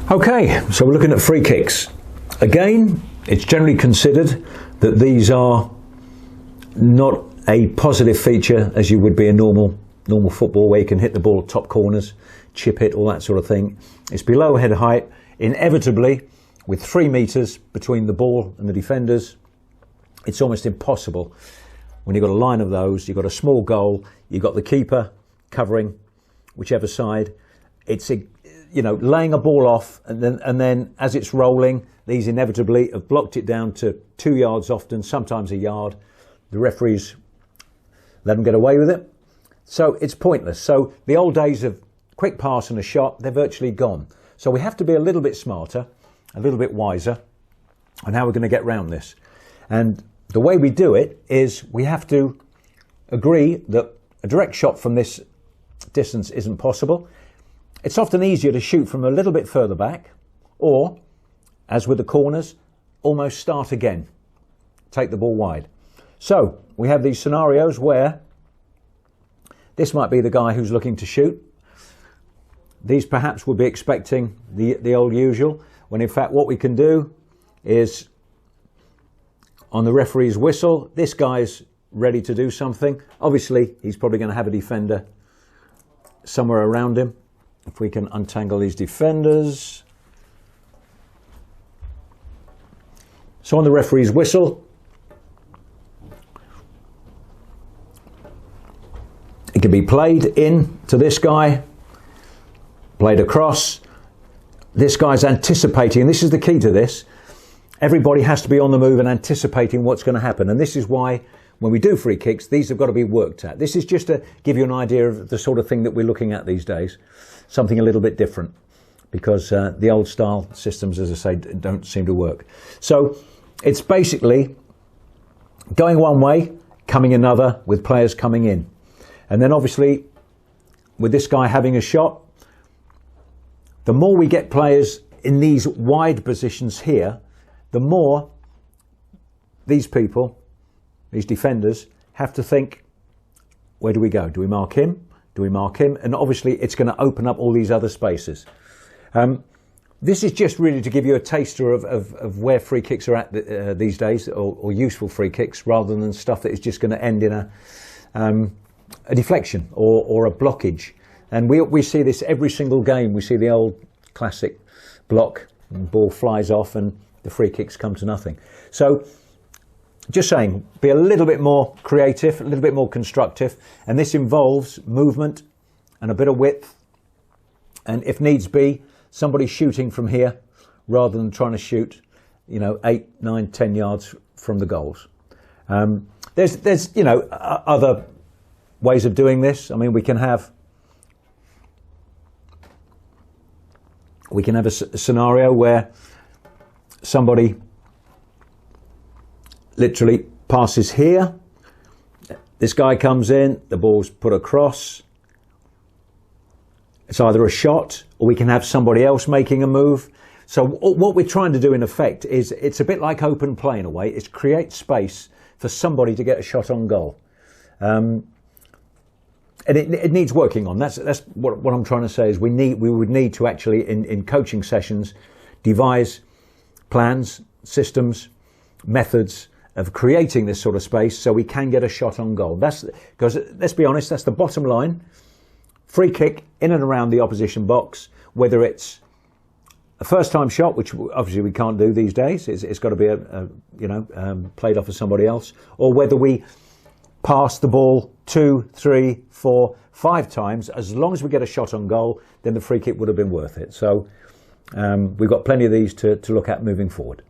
Okay, so we're looking at free kicks. Again, it's generally considered that these are not a positive feature as you would be a normal football, where you can hit the ball top corners, chip it, all that sort of thing. It's below head height, inevitably with 3 meters between the ball and the defenders. It's almost impossible when you've got a line of those. You've got a small goal, you've got the keeper covering whichever side. It's laying a ball off, and then as it's rolling, these inevitably have blocked it down to 2 yards often, sometimes a yard. The referees let them get away with it. So it's pointless. So the old days of quick pass and a shot, they're virtually gone. So we have to be a little bit smarter, a little bit wiser on how we're going to get around this. And the way we do it is we have to agree that a direct shot from this distance isn't possible. It's often easier to shoot from a little bit further back, or, as with the corners, almost start again. Take the ball wide. So we have these scenarios where this might be the guy who's looking to shoot. These perhaps would be expecting the old usual, when in fact what we can do is, on the referee's whistle, this guy's ready to do something. Obviously, he's probably going to have a defender somewhere around him. If we can untangle these defenders. So on the referee's whistle, it can be played in to this guy, played across. This guy's anticipating, and this is the key to this. Everybody has to be on the move and anticipating what's going to happen. And this is why when we do free kicks, these have got to be worked at. This is just to give you an idea of the sort of thing that we're looking at these days. Something a little bit different, because the old style systems, as I say, don't seem to work. So it's basically going one way, coming another, with players coming in. And then obviously, with this guy having a shot, the more we get players in these wide positions here, the more these people, these defenders, have to think, where do we go? Do we mark him? Do we mark him? And obviously it's going to open up all these other spaces. This is just really to give you a taster of where free kicks are at these days, or useful free kicks, rather than stuff that is just going to end in a deflection or a blockage. And we see this every single game. We see the old classic block, and ball flies off and the free kicks come to nothing. So just saying, be a little bit more creative, a little bit more constructive, and this involves movement and a bit of width, and if needs be, somebody shooting from here rather than trying to shoot 8, 9, 10 yards from the goals. There's other ways of doing this. I mean, we can have a scenario where somebody literally passes here. This guy comes in, the ball's put across. It's either a shot, or we can have somebody else making a move. So what we're trying to do in effect is, it's a bit like open play in a way. It's create space for somebody to get a shot on goal. And it needs working on. That's what I'm trying to say is we would need to actually, in coaching sessions, devise plans, systems, methods of creating this sort of space so we can get a shot on goal. That's because, let's be honest, that's the bottom line. Free kick in and around the opposition box, whether it's a first-time shot, which obviously we can't do these days. It's got to be played off of somebody else, or whether we pass the ball 2, 3, 4, 5 times. As long as we get a shot on goal, then the free kick would have been worth it. So we've got plenty of these to look at moving forward.